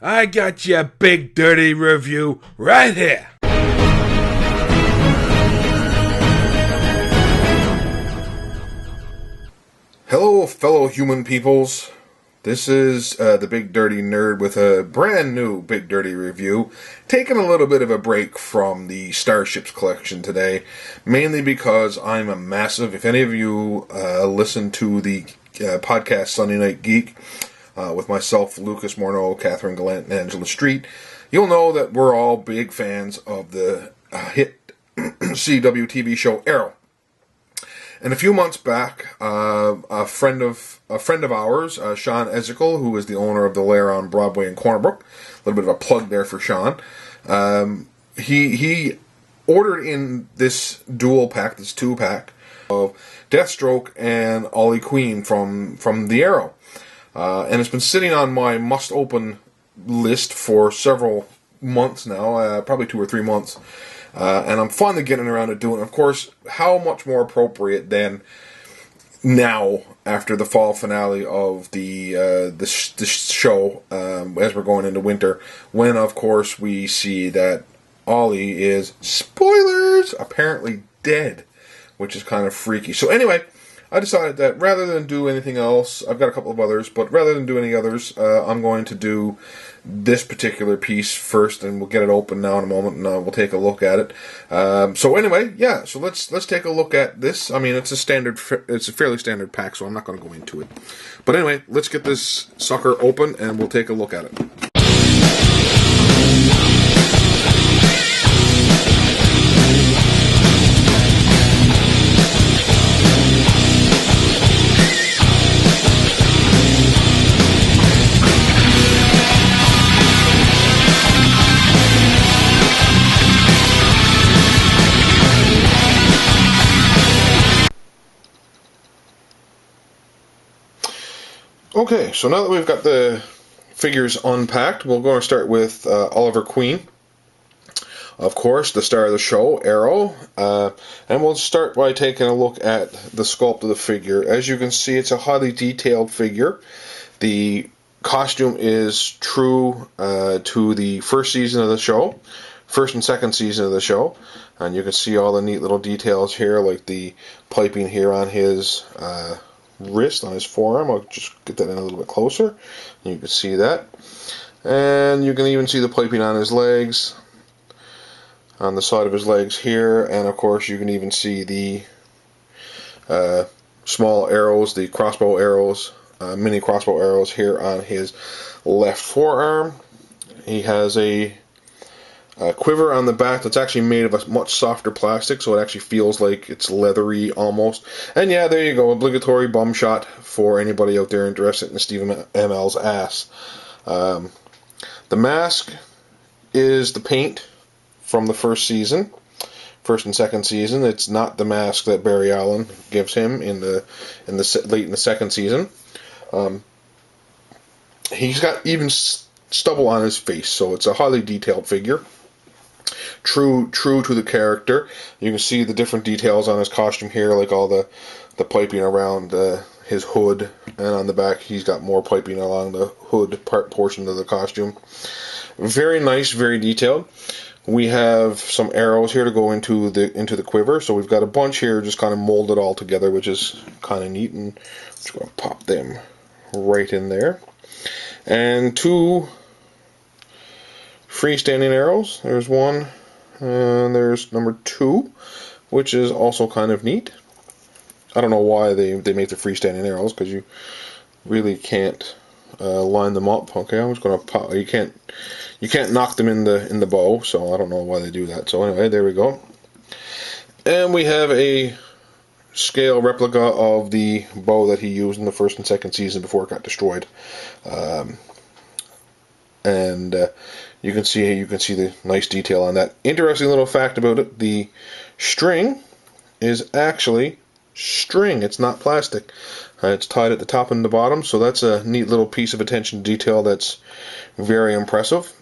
I got your big dirty review right here. Hello, fellow human peoples. This is the Big Dirty Nerd with a brand new Big Dirty review. Taking a little bit of a break from the Starships collection today, mainly because I'm a massive, if any of you listen to the podcast Sunday Night Geek with myself, Lucas Morneau, Catherine Gallant, and Angela Street, you'll know that we're all big fans of the hit CW TV show Arrow. And a few months back, a friend of ours, Sean Ezekiel, who is the owner of the Lair on Broadway in Corner Brook, a little bit of a plug there for Sean. He ordered in this dual pack, this 2-pack of Deathstroke and Ollie Queen from the Arrow, and it's been sitting on my must-open list for several months now, probably 2 or 3 months. And I'm finally getting around to doing it. Of course, how much more appropriate than now, after the fall finale of the show, as we're going into winter, when, of course, we see that Ollie is, spoilers, apparently dead, which is kind of freaky. So anyway, I decided that rather than do anything else, I've got a couple of others, but rather than do any others, I'm going to do this particular piece first, and we'll get it open now in a moment, and we'll take a look at it. So anyway, yeah, so let's take a look at this. I mean, it's a fairly standard pack, so I'm not going to go into it. But anyway, let's get this sucker open, and we'll take a look at it. Okay, so now that we've got the figures unpacked, we're going to start with Oliver Queen, of course, the star of the show, Arrow, and we'll start by taking a look at the sculpt of the figure. As you can see, it's a highly detailed figure. The costume is true to the first season of the show, first and second season of the show, and you can see all the neat little details here, like the piping here on his wrist, on his forearm. I'll just get that in a little bit closer. You can see that. And you can even see the piping on his legs, on the side of his legs here, and of course you can even see the small arrows, the crossbow arrows, mini crossbow arrows here on his left forearm. He has a quiver on the back that's actually made of a much softer plastic, so it actually feels like it's leathery almost. And yeah, there you go, obligatory bum shot for anybody out there interested in Stephen ML's ass. The mask is the paint from the first and second season. It's not the mask that Barry Allen gives him late in the second season. He's got even stubble on his face, so it's a highly detailed figure. True to the character. You can see the different details on his costume here, like all the piping around his hood, and on the back he's got more piping along the hood portion of the costume. Very nice, very detailed. We have some arrows here to go into the quiver, so we've got a bunch here just kind of molded all together, which is kind of neat, and I'm just going to pop them right in there. And 2 freestanding arrows. There's one, and there's number 2, which is also kind of neat. I don't know why they make the freestanding arrows, because you really can't line them up. Okay, I'm just gonna pop. You can't knock them in the bow, so I don't know why they do that. So anyway, there we go. And we have a scale replica of the bow that he used in the first and second season before it got destroyed. You can see the nice detail on that. Interesting little fact about it: the string is actually string. It's not plastic. It's tied at the top and the bottom, so that's a neat little piece of attention to detail that's very impressive.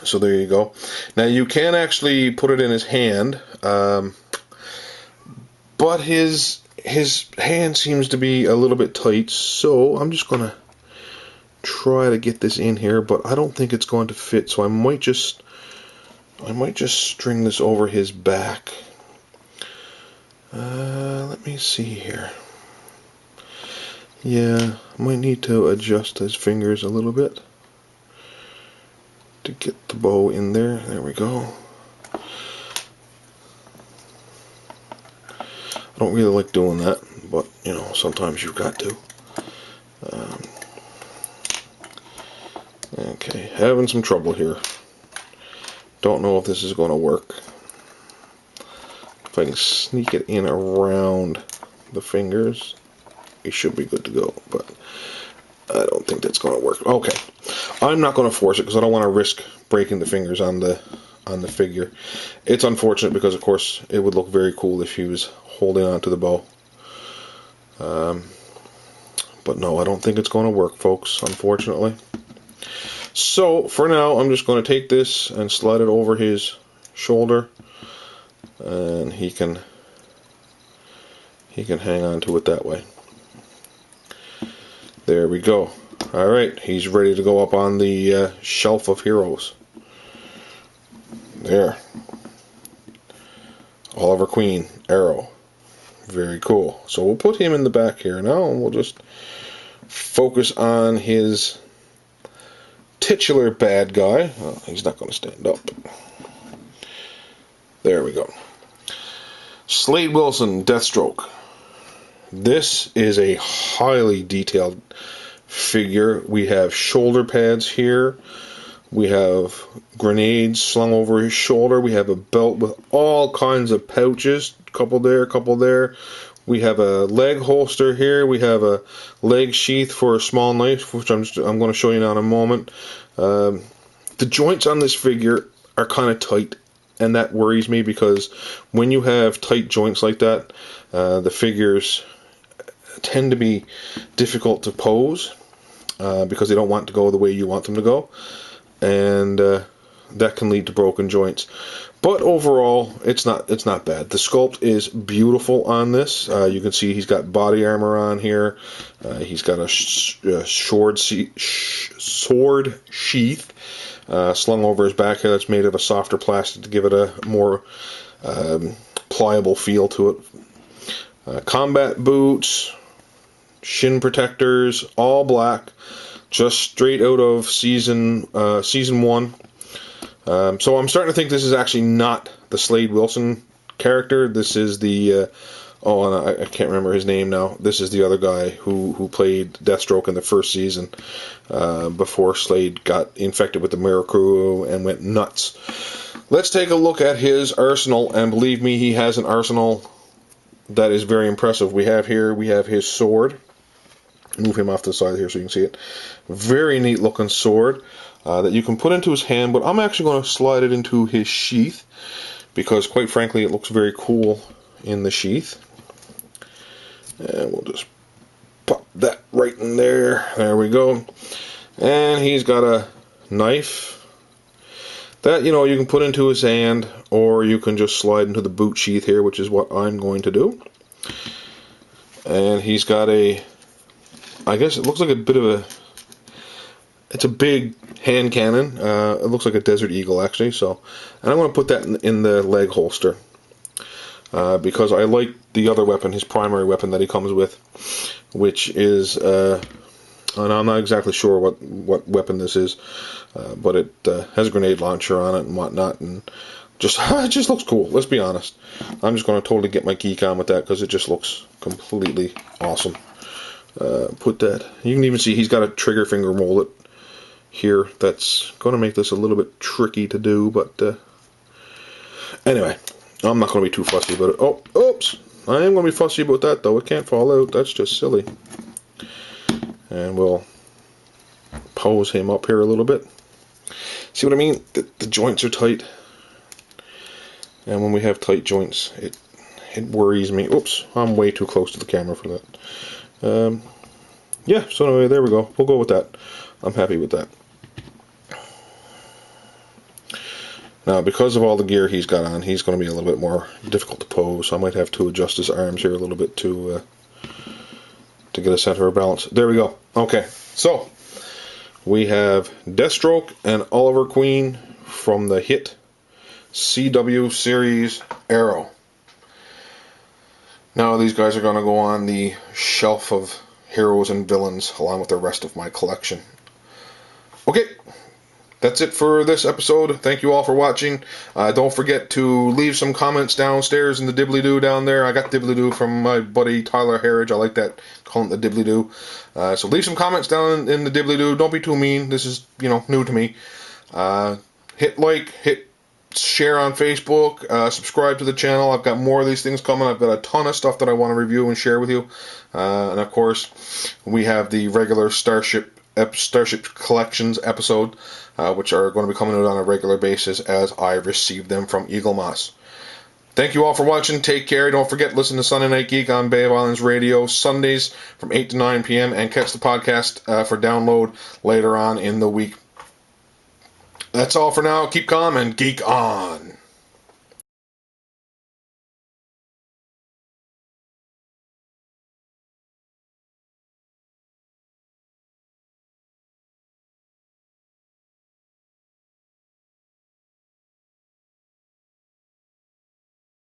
So there you go. Now you can actually put it in his hand, but his hand seems to be a little bit tight, so I'm just going to try to get this in here, but I don't think it's going to fit, so I might just string this over his back. Let me see here. Yeah, I might need to adjust his fingers a little bit to get the bow in there. There we go. I don't really like doing that, but you know, sometimes you've got to. Okay, having some trouble here. Don't know if this is going to work. If I can sneak it in around the fingers, it should be good to go, but I don't think that's going to work. Okay, I'm not going to force it because I don't want to risk breaking the fingers on the figure. It's unfortunate because, of course, it would look very cool if he was holding on to the bow. But no, I don't think it's going to work, folks, unfortunately. So, for now, I'm just going to take this and slide it over his shoulder, and he can hang on to it that way. There we go. Alright, he's ready to go up on the shelf of heroes. There. Oliver Queen, arrow. Very cool. So we'll put him in the back here now, and we'll just focus on his titular bad guy. Oh, he's not going to stand up. There we go. Slade Wilson, Deathstroke. This is a highly detailed figure. We have shoulder pads here. We have grenades slung over his shoulder. We have a belt with all kinds of pouches. Couple there, couple there. We have a leg holster here. We have a leg sheath for a small knife, which I'm going to show you now in a moment. The joints on this figure are kind of tight, and that worries me because when you have tight joints like that, the figures tend to be difficult to pose because they don't want to go the way you want them to go, and that can lead to broken joints. But overall, it's not bad. The sculpt is beautiful on this. You can see he's got body armor on here. He's got a sword sheath slung over his back here that's made of a softer plastic to give it a more pliable feel to it. Combat boots, shin protectors, all black, just straight out of season 1. So I'm starting to think this is actually not the Slade Wilson character. This is the I can't remember his name now. This is the other guy who played Deathstroke in the first season before Slade got infected with the Mirror Crew and went nuts. Let's take a look at his arsenal, and believe me, he has an arsenal that is very impressive. We have his sword. Move him off to the side here so you can see it. Very neat looking sword that you can put into his hand, but I'm actually going to slide it into his sheath because, quite frankly, it looks very cool in the sheath. And we'll just pop that right in there. There we go. And he's got a knife that, you know, you can put into his hand, or you can just slide into the boot sheath here, which is what I'm going to do. And he's got a, I guess it looks like a bit of a, it's a big hand cannon. It looks like a Desert Eagle, actually. So, and I'm going to put that in the leg holster because I like the other weapon, his primary weapon that he comes with, which is, and I'm not exactly sure what weapon this is, but it has a grenade launcher on it and whatnot, and it just looks cool. Let's be honest. I'm just going to totally get my geek on with that because it just looks completely awesome. Put that. You can even see he's got a trigger finger mullet here that's going to make this a little bit tricky to do, but anyway, I'm not going to be too fussy about it. Oh, oops! I am going to be fussy about that, though. It can't fall out. That's just silly. And we'll pose him up here a little bit. See what I mean? The joints are tight, and when we have tight joints, it worries me. Oops! I'm way too close to the camera for that. Yeah, so anyway, there we go. We'll go with that. I'm happy with that. Now, because of all the gear he's got on, he's going to be a little bit more difficult to pose. So I might have to adjust his arms here a little bit to get a center of balance. There we go. Okay, so we have Deathstroke and Oliver Queen from the hit CW series Arrow. Now these guys are going to go on the shelf of heroes and villains along with the rest of my collection. Okay, that's it for this episode. Thank you all for watching. Don't forget to leave some comments downstairs in the dibbly-doo down there. I got dibbly-doo from my buddy Tyler Harridge. I like that, calling it the dibbly-doo. So leave some comments down in the dibbly-doo. Don't be too mean. This is, new to me. Hit like, hit share on Facebook, subscribe to the channel. I've got more of these things coming. I've got a ton of stuff that I want to review and share with you. And of course, we have the regular Starship Collections episode, which are going to be coming out on a regular basis as I receive them from Eagle Moss. Thank you all for watching. Take care. Don't forget, listen to Sunday Night Geek on Bay of Islands Radio Sundays from 8 to 9 p.m. and catch the podcast for download later on in the week. That's all for now. Keep calm and geek on.